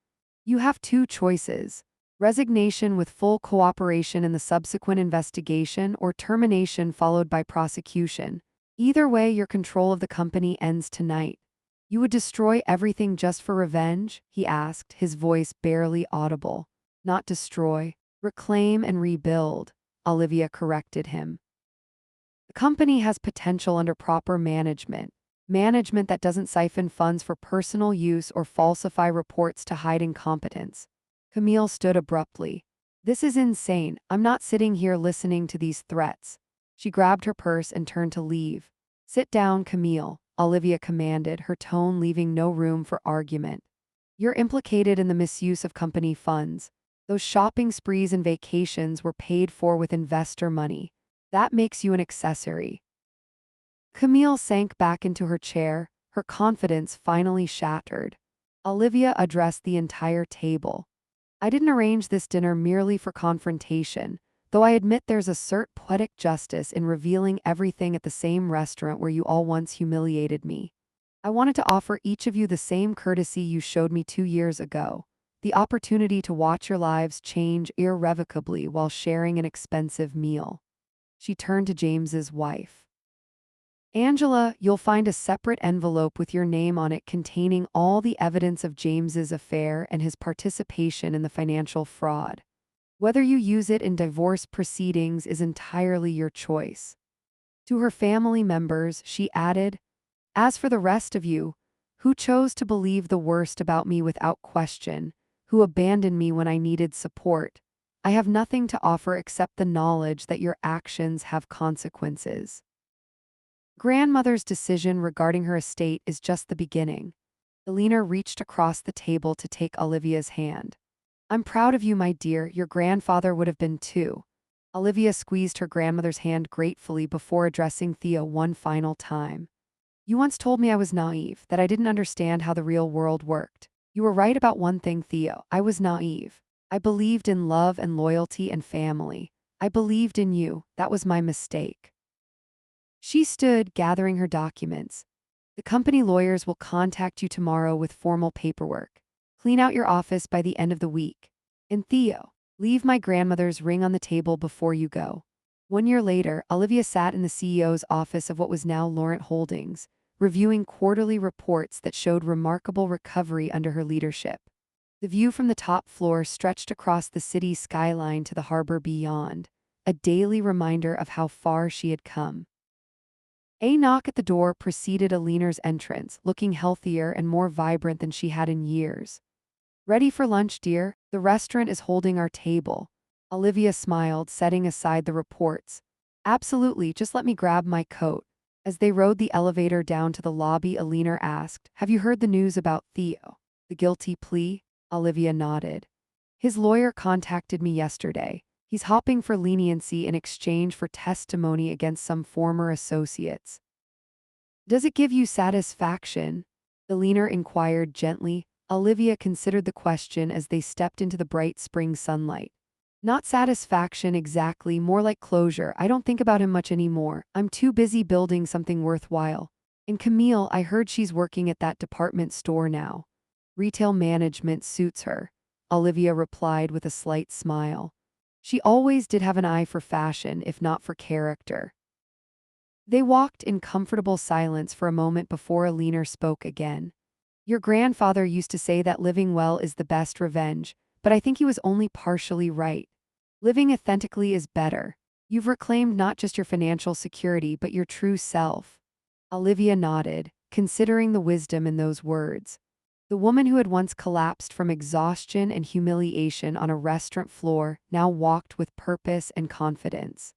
You have two choices. Resignation with full cooperation in the subsequent investigation, or termination followed by prosecution. Either way, your control of the company ends tonight. You would destroy everything just for revenge? He asked, his voice barely audible. Not destroy. Reclaim and rebuild, Olivia corrected him. The company has potential under proper management. Management that doesn't siphon funds for personal use or falsify reports to hide incompetence. Camille stood abruptly. This is insane. I'm not sitting here listening to these threats. She grabbed her purse and turned to leave. Sit down, Camille, Olivia commanded, her tone leaving no room for argument. You're implicated in the misuse of company funds. Those shopping sprees and vacations were paid for with investor money. That makes you an accessory. Camille sank back into her chair, her confidence finally shattered. Olivia addressed the entire table. I didn't arrange this dinner merely for confrontation, though I admit there's a certain poetic justice in revealing everything at the same restaurant where you all once humiliated me. I wanted to offer each of you the same courtesy you showed me 2 years ago, the opportunity to watch your lives change irrevocably while sharing an expensive meal. She turned to James's wife. Angela, you'll find a separate envelope with your name on it containing all the evidence of James's affair and his participation in the financial fraud. Whether you use it in divorce proceedings is entirely your choice. To her family members, she added, as for the rest of you, who chose to believe the worst about me without question, who abandoned me when I needed support, I have nothing to offer except the knowledge that your actions have consequences. Grandmother's decision regarding her estate is just the beginning. Elena reached across the table to take Olivia's hand. I'm proud of you, my dear. Your grandfather would have been too. Olivia squeezed her grandmother's hand gratefully before addressing Theo one final time. You once told me I was naive, that I didn't understand how the real world worked. You were right about one thing, Theo. I was naive. I believed in love and loyalty and family. I believed in you. That was my mistake. She stood, gathering her documents. The company lawyers will contact you tomorrow with formal paperwork. Clean out your office by the end of the week. And Theo, leave my grandmother's ring on the table before you go. 1 year later, Olivia sat in the CEO's office of what was now Laurent Holdings, reviewing quarterly reports that showed remarkable recovery under her leadership. The view from the top floor stretched across the city skyline to the harbor beyond, a daily reminder of how far she had come. A knock at the door preceded Eleanor's entrance, looking healthier and more vibrant than she had in years. Ready for lunch, dear? The restaurant is holding our table. Olivia smiled, setting aside the reports. Absolutely, just let me grab my coat. As they rode the elevator down to the lobby, Eleanor asked, have you heard the news about Theo? The guilty plea? Olivia nodded. His lawyer contacted me yesterday. He's hoping for leniency in exchange for testimony against some former associates. Does it give you satisfaction? Eleanor inquired gently. Olivia considered the question as they stepped into the bright spring sunlight. Not satisfaction exactly, more like closure. I don't think about him much anymore. I'm too busy building something worthwhile. And Camille, I heard she's working at that department store now. Retail management suits her, Olivia replied with a slight smile. She always did have an eye for fashion, if not for character. They walked in comfortable silence for a moment before Eleanor spoke again. Your grandfather used to say that living well is the best revenge, but I think he was only partially right. Living authentically is better. You've reclaimed not just your financial security, but your true self. Olivia nodded, considering the wisdom in those words. The woman who had once collapsed from exhaustion and humiliation on a restaurant floor now walked with purpose and confidence.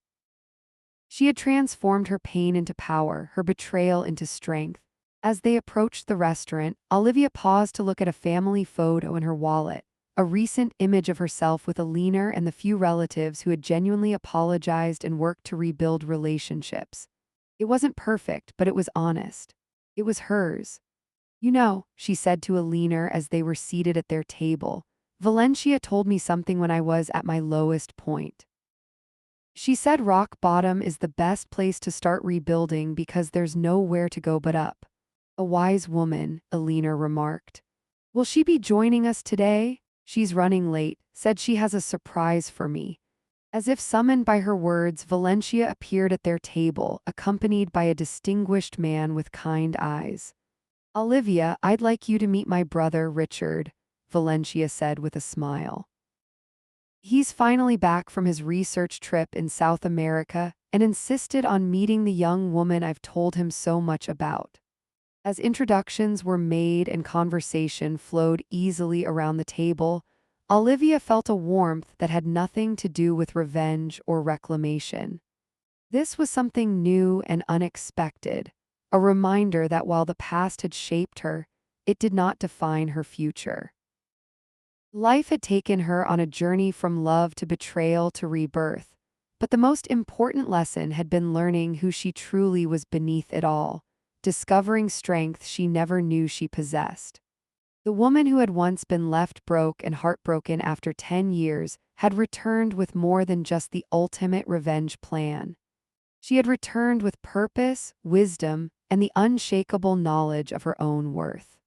She had transformed her pain into power, her betrayal into strength. As they approached the restaurant, Olivia paused to look at a family photo in her wallet, a recent image of herself with Eleanor and the few relatives who had genuinely apologized and worked to rebuild relationships. It wasn't perfect, but it was honest. It was hers. You know, she said to Eleanor as they were seated at their table, Valencia told me something when I was at my lowest point. She said rock bottom is the best place to start rebuilding because there's nowhere to go but up. A wise woman, Eleanor remarked. Will she be joining us today? She's running late, said she has a surprise for me. As if summoned by her words, Valencia appeared at their table, accompanied by a distinguished man with kind eyes. Olivia, I'd like you to meet my brother, Richard, Valencia said with a smile. He's finally back from his research trip in South America and insisted on meeting the young woman I've told him so much about. As introductions were made and conversation flowed easily around the table, Olivia felt a warmth that had nothing to do with revenge or reclamation. This was something new and unexpected, a reminder that while the past had shaped her, it did not define her future. Life had taken her on a journey from love to betrayal to rebirth, but the most important lesson had been learning who she truly was beneath it all, discovering strength she never knew she possessed. The woman who had once been left broke and heartbroken after 10 years had returned with more than just the ultimate revenge plan. She had returned with purpose, wisdom, and the unshakable knowledge of her own worth.